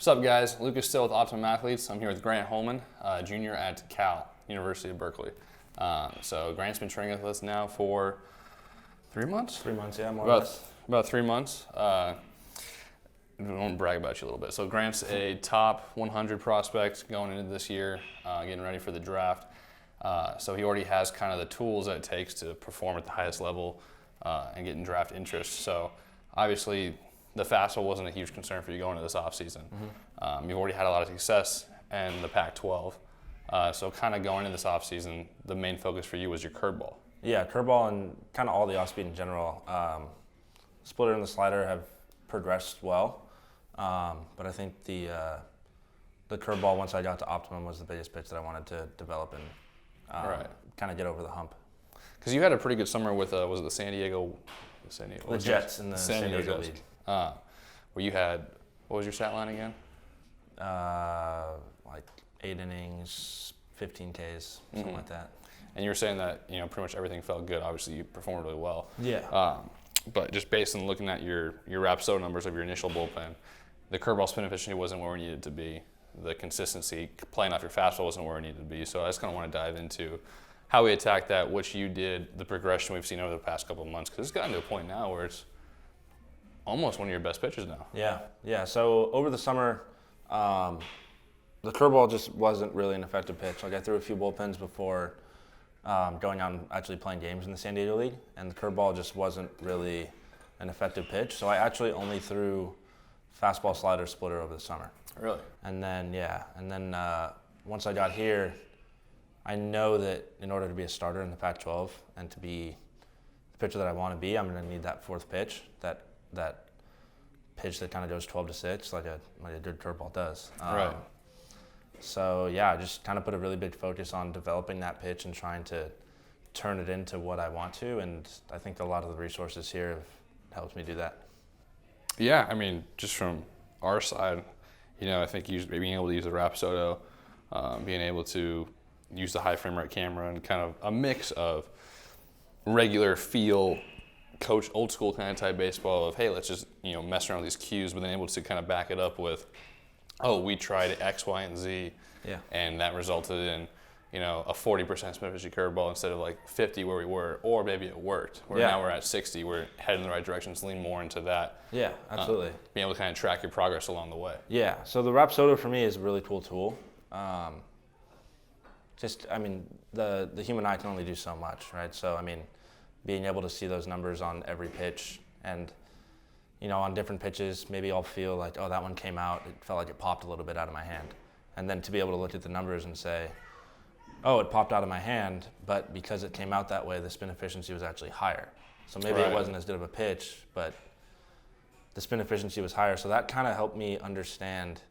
What's up, guys? Lucas still with Optimum Athletes. I'm here with Grant Holman, junior at Cal, University of Berkeley. So Grant's been training with us now for 3 months? 3 months, yeah, more or less. About 3 months. I want to brag about you a little bit. So Grant's a top 100 prospect going into this year, getting ready for the draft. So he already has kind of the tools that it takes to perform at the highest level and getting draft interest. So obviously, the fastball wasn't a huge concern for you going into this offseason. You've already had a lot of success in the Pac-12. So kind of going into this offseason, the main focus for you was your curveball. Yeah, curveball and kind of all the off-speed in general. Splitter and the slider have progressed well, but I think the curveball, once I got to Optimum, was the biggest pitch that I wanted to develop and kind of get over the hump. Because you had a pretty good summer with, was it the San Diego? The Jets in the San Diego League. Where you had, what was your stat line again? Like 8 innings, 15 Ks, something like that. And you were saying that, pretty much everything felt good. Obviously, you performed really well. Yeah. But just based on looking at your Rapsodo numbers of your initial bullpen, the curveball spin efficiency wasn't where it needed to be. The consistency, playing off your fastball wasn't where it needed to be. So I just kind of want to dive into how we attacked that, what you did, the progression we've seen over the past couple of months. Because it's gotten to a point now where it's almost one of your best pitches now. Yeah. So over the summer, the curveball just wasn't really an effective pitch. Like I threw a few bullpens before going out and actually playing games in the San Diego League, and the curveball just wasn't really an effective pitch. So I actually only threw fastball, slider, splitter over the summer. Really? And then once I got here, I know that in order to be a starter in the Pac-12 and to be the pitcher that I want to be, I'm going to need that fourth pitch, that pitch that kind of goes 12-6, like a good curveball does. Right. So yeah, I just kind of put a really big focus on developing that pitch and trying to turn it into what I want to, and I think a lot of the resources here have helped me do that. Yeah, I mean, just from our side, I think being able to use the Rapsodo, being able to use the high frame rate camera, and kind of a mix of regular feel, coach old school kind of type baseball of, hey, let's just mess around with these cues, but then able to kind of back it up with, oh, we tried X, Y, and Z, and that resulted in a 40% spin efficiency curveball instead of like 50 where we were, or maybe it worked. Now we're at 60. We're heading in the right direction. Let's lean more into that. Yeah, absolutely. Being able to kind of track your progress along the way. Yeah. So the Rapsodo for me is a really cool tool. The human eye can only do so much, right? So being able to see those numbers on every pitch, and on different pitches, maybe I'll feel like, oh, that one came out. It felt like it popped a little bit out of my hand, and then to be able to look at the numbers and say, oh, it popped out of my hand, but because it came out that way, the spin efficiency was actually higher. So maybe it wasn't as good of a pitch, but the spin efficiency was higher. So that kind of helped me understand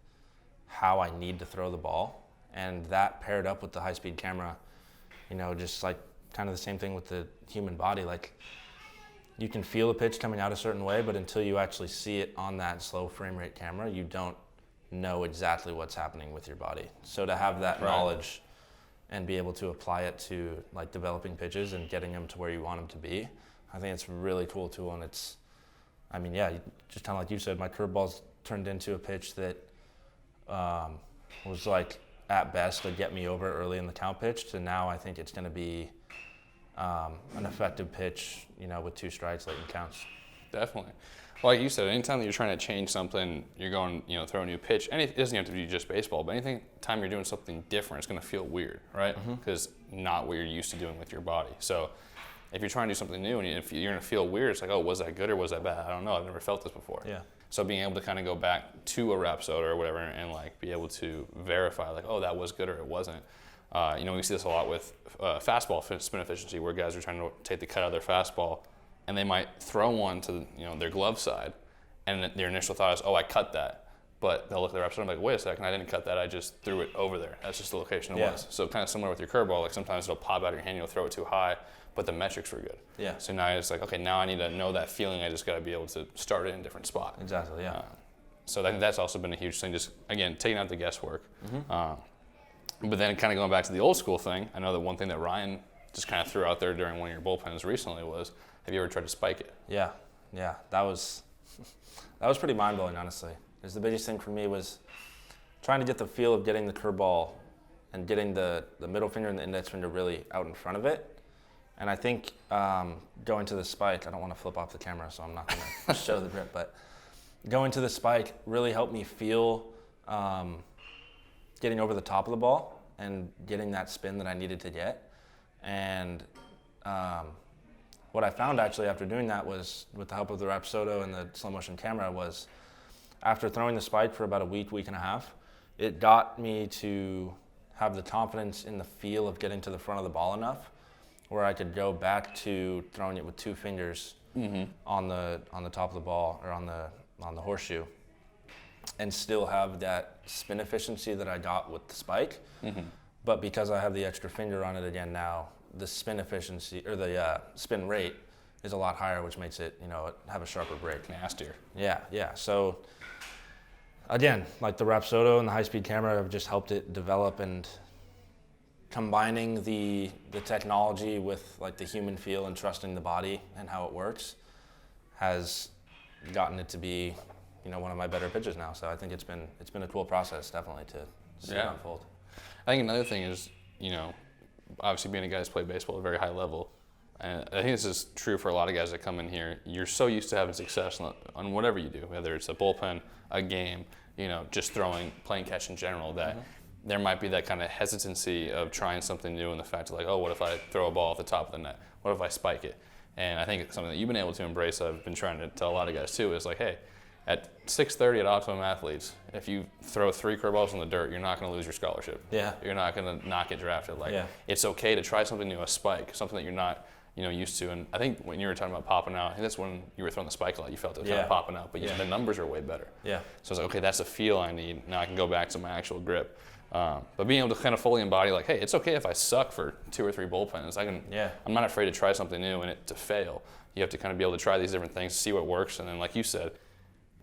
how I need to throw the ball. And that paired up with the high-speed camera, just like kind of the same thing with the human body. Like you can feel the pitch coming out a certain way, but until you actually see it on that slow frame rate camera, you don't know exactly what's happening with your body. So to have that knowledge and be able to apply it to like developing pitches and getting them to where you want them to be, I think it's a really cool tool. And it's, just kind of like you said, my curveball's turned into a pitch that was like at best to get me over early in the count pitch, to now I think it's going to be an effective pitch, with 2 strikes late in counts. Definitely. Well, like you said, anytime that you're trying to change something, you're going, throw a new pitch. It doesn't have to be just baseball, but anytime you're doing something different, it's going to feel weird, right? Because not what you're used to doing with your body. So if you're trying to do something new and if you're going to feel weird, it's like, oh, was that good or was that bad? I don't know. I've never felt this before. Yeah. So being able to kind of go back to a Rapsodo or whatever and like be able to verify like, oh, that was good or it wasn't. We see this a lot with fastball spin efficiency, where guys are trying to take the cut out of their fastball, and they might throw one to their glove side, and their initial thought is, oh, I cut that. But they'll look at their Rapsodo and be like, wait a second, I didn't cut that, I just threw it over there. That's just the location it was. So kind of similar with your curveball, like sometimes it'll pop out of your hand, you'll throw it too high, but the metrics were good. Yeah. So now it's like, okay, now I need to know that feeling, I just got to be able to start it in a different spot. Exactly, yeah. So I think that's also been a huge thing, just, again, taking out the guesswork. But then kind of going back to the old school thing, I know that one thing that Ryan just kind of threw out there during one of your bullpens recently was, have you ever tried to spike it? Yeah, that was pretty mind-blowing, honestly. Because the biggest thing for me was trying to get the feel of getting the curveball and getting the middle finger and the index finger really out in front of it. And I think going to the spike, I don't want to flip off the camera, so I'm not going to show the grip, but going to the spike really helped me feel getting over the top of the ball and getting that spin that I needed to get. And what I found actually after doing that was, with the help of the Rapsodo and the slow motion camera, was after throwing the spike for about a week and a half, it got me to have the confidence in the feel of getting to the front of the ball enough where I could go back to throwing it with 2 fingers on the top of the ball, or on the horseshoe, and still have that spin efficiency that I got with the spike. But because I have the extra finger on it again now, the spin efficiency, or the spin rate, is a lot higher, which makes it, have a sharper break. Nastier. Yeah. So again, like the Rapsodo and the high-speed camera have just helped it develop, and combining the technology with like the human feel and trusting the body and how it works has gotten it to be, one of my better pitches now. So I think it's been a cool process, definitely, to see it unfold. I think another thing is, obviously being a guy who's played baseball at a very high level, and I think this is true for a lot of guys that come in here, you're so used to having success on whatever you do, whether it's a bullpen, a game, just playing catch in general, that there might be that kind of hesitancy of trying something new, and the fact of like, oh, what if I throw a ball at the top of the net? What if I spike it? And I think it's something that you've been able to embrace. I've been trying to tell a lot of guys too, is like, hey, at 6:30 at Optimum Athletes, if you throw 3 curveballs in the dirt, you're not going to lose your scholarship. Yeah. You're not going to not get drafted. It's okay to try something new, a spike, something that you're not, used to. And I think when you were talking about popping out, I think that's when you were throwing the spike a lot. You felt it was kind of popping out, but the numbers are way better. Yeah. So it's like, okay, that's the feel I need. Now I can go back to my actual grip. But being able to kind of fully embody, like, hey, it's okay if I suck for 2 or 3 bullpens. I'm not afraid to try something new and it to fail. You have to kind of be able to try these different things, see what works, and then, like you said,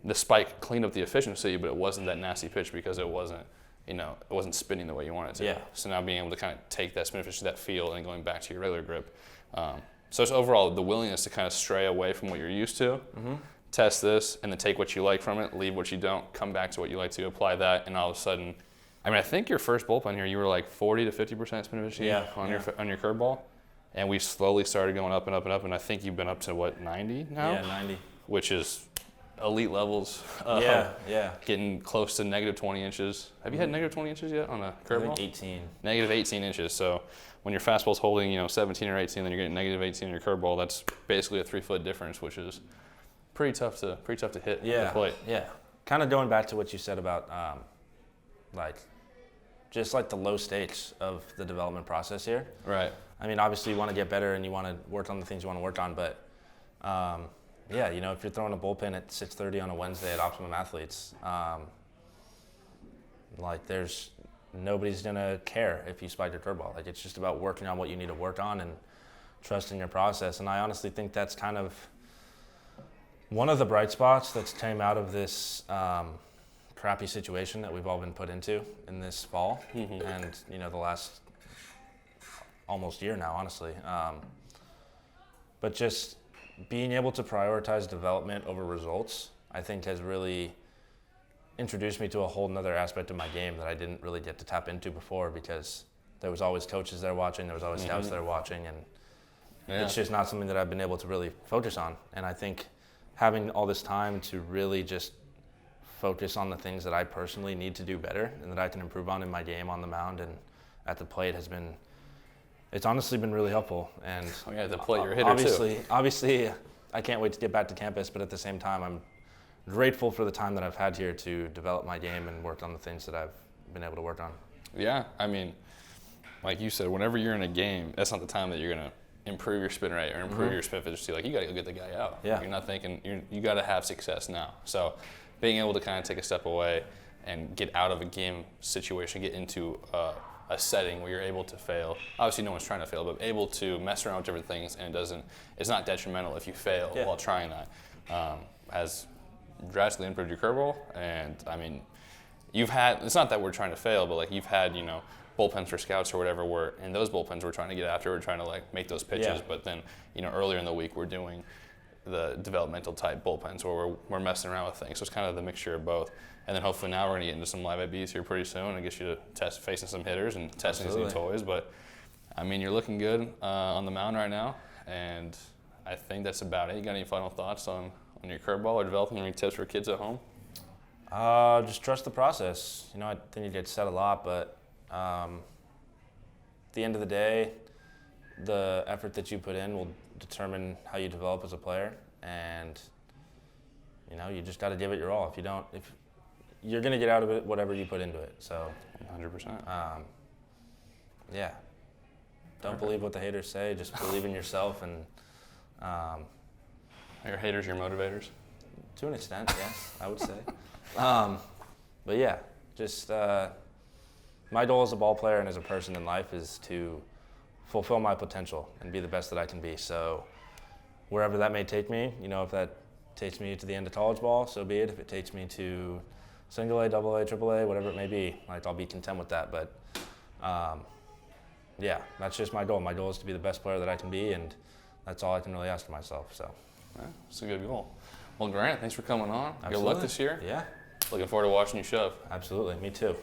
the spike cleaned up the efficiency, but it wasn't that nasty pitch because it wasn't, it wasn't spinning the way you wanted it to. Yeah. So now being able to kind of take that spin efficiency, that feel, and going back to your regular grip. So it's overall the willingness to kind of stray away from what you're used to, test this, and then take what you like from it, leave what you don't, come back to what you like to, apply that, and all of a sudden, I think your first bullpen here, you were like 40 to 50% spin efficiency on your curveball, and we slowly started going up and up and up, and I think you've been up to, what, 90 now? Yeah, 90. Which is elite levels. Getting close to negative 20 inches. Have you had negative 20 inches yet on a curveball? I think 18. Negative 18 inches. So when your fastball's holding, 17 or 18, then you're getting negative 18 on your curveball. That's basically a 3-foot difference, which is pretty tough to hit the plate. Yeah. Kind of going back to what you said about just like the low stakes of the development process here. Right. Obviously you want to get better and you want to work on the things you want to work on, but if you're throwing a bullpen at 6:30 on a Wednesday at Optimum Athletes, nobody's gonna care if you spike your curveball. It's just about working on what you need to work on and trusting your process. And I honestly think that's kind of one of the bright spots that's came out of this crappy situation that we've all been put into in this fall, and the last almost year now, honestly. But just being able to prioritize development over results, I think, has really introduced me to a whole nother aspect of my game that I didn't really get to tap into before, because there was always coaches there watching, there was always scouts there watching, and it's just not something that I've been able to really focus on. And I think having all this time to really just focus on the things that I personally need to do better and that I can improve on in my game on the mound and at the plate it's honestly been really helpful. And the plate, you're a hitter too. Obviously, I can't wait to get back to campus, but at the same time, I'm grateful for the time that I've had here to develop my game and work on the things that I've been able to work on. Yeah, like you said, whenever you're in a game, that's not the time that you're going to improve your spin rate or improve your spin efficiency. You got to go get the guy out. Yeah. You're not thinking, you got to have success now. So being able to kind of take a step away and get out of a game situation, get into a setting where you're able to fail. Obviously, no one's trying to fail, but able to mess around with different things, and it's not detrimental if you fail while trying that. Has drastically improved your curveball, and it's not that we're trying to fail, but you've had bullpens for scouts or whatever, where in those bullpens we're trying to get after, we're trying to make those pitches, but then earlier in the week we're doing the developmental type bullpens where we're messing around with things. So it's kind of the mixture of both. And then hopefully now we're going to get into some live IBs here pretty soon and get you to test facing some hitters and testing some new toys. But I mean, you're looking good on the mound right now, and I think that's about it. You got any final thoughts on your curveball or developing any tips for kids at home? Just trust the process. You know, I think it gets said a lot, but at the end of the day, the effort that you put in will determine how you develop as a player, and you know, you just got to give it your all. If you're gonna get out of it whatever you put into it. So, 100%. Yeah. Don't believe what the haters say. Just believe in yourself, and Are your haters your motivators? to an extent, yes, I would say. But yeah, just my goal as a ball player and as a person in life is to fulfill my potential and be the best that I can be. So wherever that may take me, you know, if that takes me to the end of college ball, so be it. If it takes me to single A, double A, triple A, whatever it may be, like, I'll be content with that. But yeah, that's just my goal. My goal is to be the best player that I can be, and that's all I can really ask of myself. So That's a good goal. Well, Grant, thanks for coming on. Absolutely. Good luck this year. Yeah, Looking forward to watching you shove. absolutely. Me too.